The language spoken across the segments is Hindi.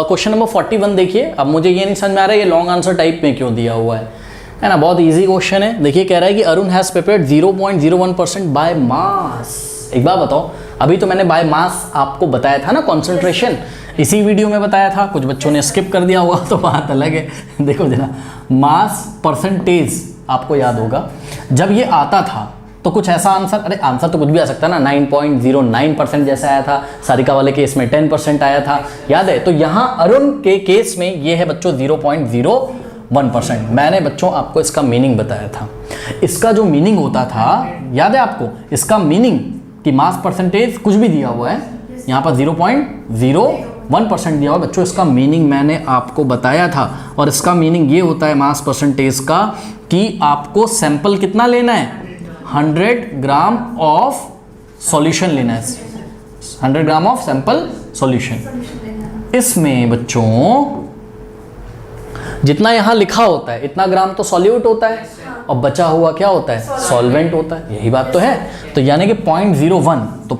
क्वेश्चन नंबर 41 देखिए। अब मुझे ये नहीं समझ में आ रहा है ये लॉन्ग आंसर टाइप में क्यों दिया हुआ है ना। बहुत इजी क्वेश्चन है। देखिए कह रहा है कि Arun has prepared 0.01% by mass. एक बात बताओ, अभी तो मैंने बाय मास आपको बताया था ना, कॉन्सेंट्रेशन इसी वीडियो में बताया था। कुछ बच्चों ने स्किप कर दिया होगा तो बात अलग है। देखो जरा, मास परसेंटेज आपको याद होगा जब ये आता था तो कुछ ऐसा आंसर, अरे आंसर तो कुछ भी आ सकता है ना, 9.09% जैसा आया था। सारिका वाले केस में 10% आया था, याद है। तो यहाँ अरुण के केस में ये है बच्चों 0.01%। मैंने बच्चों आपको इसका मीनिंग बताया था। इसका जो मीनिंग होता था याद है आपको, इसका मीनिंग कि मास परसेंटेज कुछ भी दिया हुआ है, यहाँ पर 0.01% दिया हुआ बच्चों, इसका मीनिंग मैंने आपको बताया था। और इसका मीनिंग ये होता है मास परसेंटेज का कि आपको सैंपल कितना लेना है, 100 ग्राम ऑफ सॉल्यूशन लेना है, 100 ग्राम ऑफ सैंपल सॉल्यूशन। इसमें बच्चों जितना यहां लिखा होता है इतना ग्राम तो सॉल्यूट होता है और बचा हुआ क्या होता है, सॉल्वेंट होता है। यही बात तो है। तो यानी कि 0.01 तो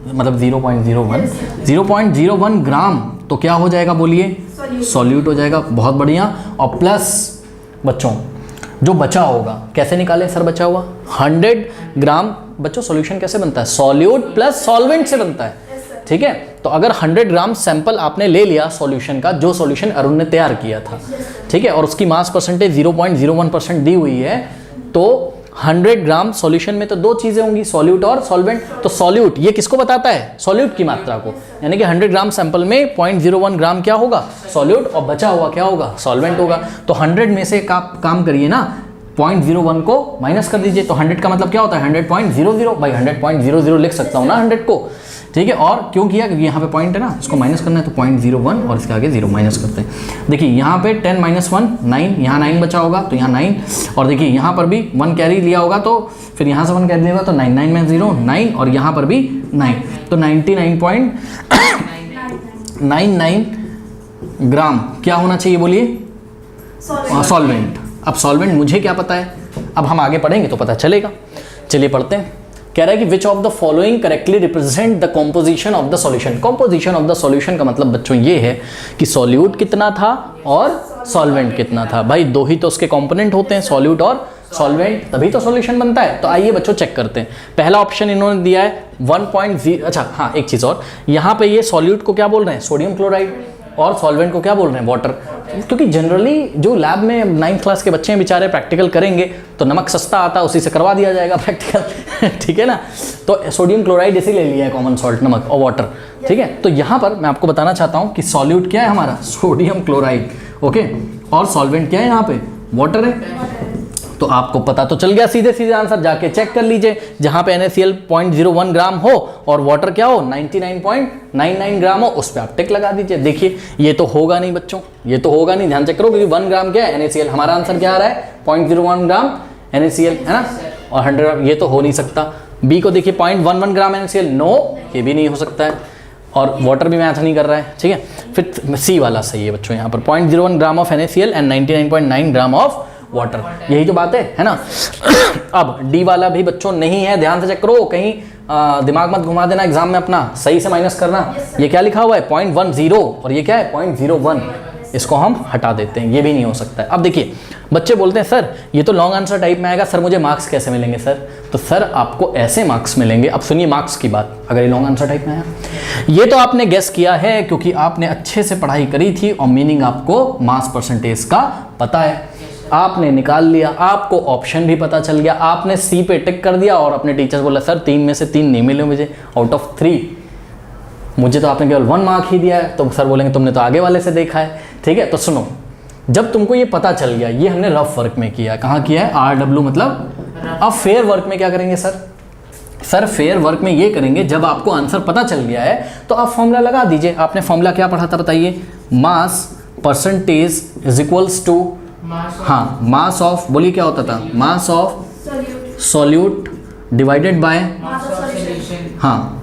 मतलब 0.01 ग्राम तो क्या हो जाएगा बोलिए, सॉल्यूट हो जाएगा। बहुत बढ़िया। और प्लस बच्चों जो बचा होगा कैसे निकालें सर, बचा हुआ 100 ग्राम बच्चों सॉल्यूशन कैसे बनता है, सॉल्यूट प्लस सॉल्वेंट से बनता है। ठीक है, तो अगर 100 ग्राम सैंपल आपने ले लिया सॉल्यूशन का, जो सॉल्यूशन अरुण ने तैयार किया था, ठीक है, और उसकी मास परसेंटेज 0.01% दी हुई है, तो 100 ग्राम सॉल्यूशन में तो दो चीजें होंगी, सॉल्यूट और सॉल्वेंट। तो सॉल्यूट ये किसको बताता है, सॉल्यूट की मात्रा को, यानी कि 100 ग्राम सैंपल में 0.01 ग्राम क्या होगा, सॉल्यूट, और बचा हुआ क्या होगा, सॉल्वेंट होगा। तो 100 में से काम करिए ना, 0.01 को माइनस कर दीजिए, तो 100 का मतलब क्या होता है 100.00 भाई 100.00 लिख सकता हूँ ना 100 को। ठीक है, और क्यों किया, क्योंकि यहाँ पे पॉइंट है ना, इसको माइनस करना है, तो 0.01 और इसके आगे 0 माइनस करते हैं। देखिए यहाँ पे 10 - 1 9, यहाँ 9 बचा होगा तो यहाँ 9, और देखिए यहाँ पर भी 1 कैरी लिया होगा तो फिर यहाँ से 1 कैरी लिया होगा तो 9 9 में 0 9, और यहाँ पर भी 9, तो 99.99 ग्राम क्या होना चाहिए बोलिए, सॉल्वेंट। अब सॉल्वेंट मुझे क्या पता है, अब हम आगे पढ़ेंगे तो पता चलेगा। चलिए पढ़ते हैं। कह रहा है कि which of the following correctly represent the composition of the solution. Composition of the solution का मतलब बच्चों ये है कि सॉल्यूट कितना था और सॉल्वेंट कितना था। भाई दो ही तो उसके कंपोनेंट होते हैं, सॉल्यूट और सॉल्वेंट, तभी तो सॉल्यूशन बनता है। तो आइए बच्चों चेक करते हैं। पहला ऑप्शन इन्होंने दिया है 1.0, अच्छा हाँ एक चीज़ और, यहाँ पे ये सॉल्यूट को क्या बोल रहे हैं, सोडियम क्लोराइड, और सॉल्वेंट को क्या बोल रहे हैं, वाटर। क्योंकि जनरली जो लैब में 9th क्लास के बच्चे हैं बेचारे प्रैक्टिकल करेंगे तो नमक सस्ता आता है, उसी से करवा दिया जाएगा प्रैक्टिकल। ठीक है ना, तो सोडियम क्लोराइड इसी ले लिया है, कॉमन सॉल्ट, नमक और वाटर। ठीक है, तो यहाँ पर मैं आपको बताना चाहता हूँ कि सॉल्यूट क्या है हमारा, सोडियम क्लोराइड, ओके, और सॉल्वेंट क्या है यहाँ पे, वाटर है। तो आपको पता तो चल गया, सीधे सीधे आंसर जाके चेक कर लीजिए। जहां पे NaCl 0.01 ग्राम हो और वाटर क्या हो 99.99 ग्राम हो, उस पर आप टिक लगा दीजिए। देखिए ये तो होगा नहीं बच्चों, ये तो होगा नहीं, ध्यान चेक करो, क्योंकि 1 ग्राम क्या है NaCl, हमारा आंसर क्या आ रहा है 0.01 ग्राम NaCl, है ना, और 100 ग्राम, ये तो हो नहीं सकता। बी को देखिए 0.11 ग्राम NaCl, नो ये भी नहीं हो सकता है, और वाटर भी मैच नहीं कर रहा है। ठीक है, फिर सी वाला सही है बच्चों, यहाँ पर 0.01 gram of NaCl and 99.9 gram of water, यही तो बात है ना। अब डी वाला भी बच्चों नहीं है, ध्यान से चेक करो, कहीं दिमाग मत घुमा देना एग्जाम में अपना, सही से माइनस करना। ये क्या लिखा हुआ है 0.10 और ये क्या है 0.01, इसको हम हटा देते हैं, ये भी नहीं हो सकता है। अब देखिए बच्चे बोलते हैं सर ये तो लॉन्ग आंसर टाइप में आएगा, सर मुझे मार्क्स कैसे मिलेंगे सर। तो सर आपको ऐसे मार्क्स मिलेंगे, अब सुनिए मार्क्स की बात, अगर ये लॉन्ग आंसर टाइप में आया, ये तो आपने गेस किया है क्योंकि आपने अच्छे से पढ़ाई करी थी और मीनिंग आपको मास परसेंटेज का पता है, आपने निकाल लिया, आपको ऑप्शन भी पता चल गया, आपने सी पे टिक कर दिया और अपने टीचर बोला सर 3 में से 3 नहीं मिले मुझे आउट ऑफ 3, मुझे तो आपने केवल 1 मार्क ही दिया है। तो सर बोलेंगे तुमने तो आगे वाले से देखा है। ठीक है, तो सुनो, जब तुमको ये पता चल गया, ये हमने रफ वर्क में किया, कहाँ किया है, RW मतलब। अब फेयर वर्क में क्या करेंगे सर, सर फेयर वर्क में ये करेंगे, जब आपको आंसर पता चल गया है तो आप फॉर्मूला लगा दीजिए। आपने फॉर्मूला क्या पढ़ा था बताइए, mass percentage is equals to, हाँ मास ऑफ, बोलिए क्या होता था, mass of solute divided by, हाँ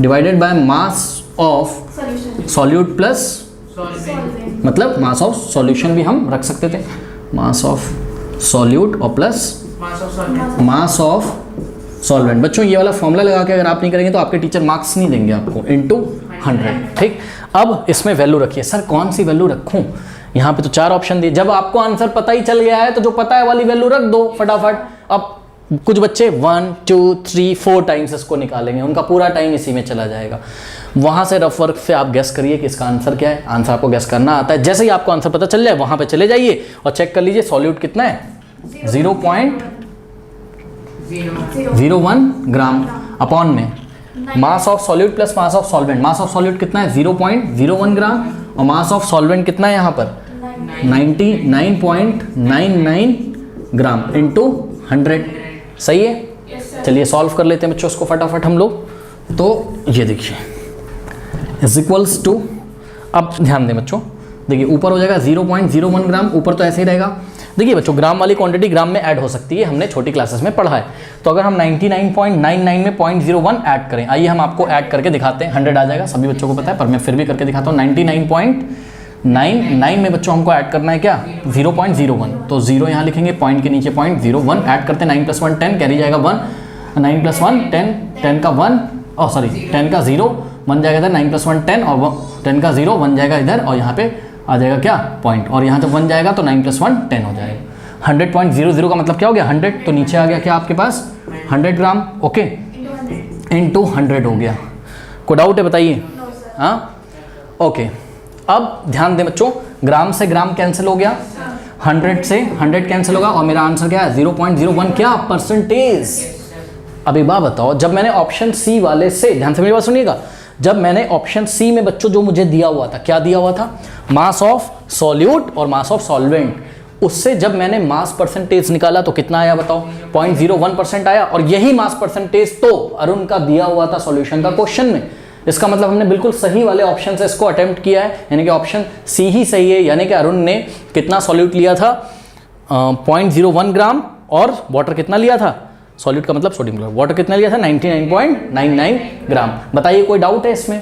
divided by mass of solute plus, मतलब मास ऑफ सॉल्यूशन भी हम रख सकते थे, मास ऑफ सॉल्यूट और प्लस मास ऑफ सॉल्वेंट। बच्चों ये वाला फॉर्मूला लगा के अगर आप नहीं करेंगे तो आपके टीचर मार्क्स नहीं देंगे आपको, इनटू 100। ठीक, अब इसमें वैल्यू रखिए। सर कौन सी वैल्यू रखूं? यहाँ पे तो 4 ऑप्शन दिए। जब आपको आंसर पता ही चल गया है तो जो पता है वाली वैल्यू रख दो फटाफट। अब कुछ बच्चे 1 2 3 4 टाइम्स इसको निकालेंगे, उनका पूरा टाइम इसी में चला जाएगा। वहां से रफ वर्क से आप गेस करिए कि इसका आंसर क्या है। आंसर आपको गेस करना आता है, जैसे ही आपको आंसर पता चल जाए वहां पे चले जाइए और चेक कर लीजिए सॉल्यूट कितना है, 0.01 ग्राम अपॉन में मास of solute plus mass of solvent. Mass of solute कितना है 0.01 ग्राम और मास ऑफ सॉल्वेंट कितना है यहाँ पर 99.99 ग्राम इंटू 100। सही है, चलिए सॉल्व कर लेते हैं बच्चों उसको फटाफट हम लोग। तो ये देखिए इज इक्वल्स टू, अब ध्यान दें बच्चों, देखिए ऊपर हो जाएगा 0.01 ग्राम, ऊपर तो ऐसे ही रहेगा। देखिए बच्चों ग्राम वाली क्वांटिटी ग्राम में ऐड हो सकती है, हमने छोटी क्लासेस में पढ़ा है। तो अगर हम 99.99 में 0.01 ऐड करें, आइए हम आपको ऐड करके दिखाते हैं। 100 आ जाएगा, सभी बच्चों को पता है, पर मैं फिर भी करके दिखाता हूँ। 99.99 में बच्चों हमको ऐड करना है क्या 0.01, तो 0 यहाँ लिखेंगे, पॉइंट के नीचे 0.01 ऐड करते हैं। 9 + 1 10, कैरी जाएगा 1, 9 + 1 10, 10 का 1 10 का 0 बन जाएगा इधर, 9 + 1 10 और 10 का 0 बन जाएगा इधर, और यहाँ पे आ जाएगा क्या पॉइंट, और यहाँ जब 1 जाएगा तो 9 + 1 10 हो जाएगा। 100.00 का मतलब क्या हो गया 100, तो नीचे आ गया क्या आपके पास 100 ग्राम, ओके, इंटू 100 हो गया। कोई डाउट है बताइए? हाँ, ओके। अब ध्यान दें बच्चों, ग्राम से ग्राम कैंसिल हो गया, 100 से 100 कैंसिल होगा, और मेरा आंसर क्या है 0.01 क्या परसेंटेज। अब एक बात बताओ, जब मैंने ऑप्शन सी वाले से, ध्यान से मेरी बात सुनिएगा, जब मैंने ऑप्शन सी में बच्चों जो मुझे दिया हुआ था, क्या दिया हुआ था, मास ऑफ सॉल्यूट और मास ऑफ सॉल्वेंट, उससे जब मैंने मास परसेंटेज निकाला तो कितना आया बताओ 0.01% आया, और यही मास परसेंटेज तो अरुण का दिया हुआ था सॉल्यूशन का क्वेश्चन में। इसका मतलब हमने बिल्कुल सही वाले ऑप्शन से इसको अटेम्प्ट किया है, यानी कि ऑप्शन सी ही सही है। यानी कि अरुण ने कितना सॉल्यूट लिया था 0.01 ग्राम, और वाटर कितना लिया था, सॉल्यूट का मतलब सोडियम क्लोराइड, वाटर कितना लिया था 99.99 ग्राम। बताइए कोई डाउट है इसमें?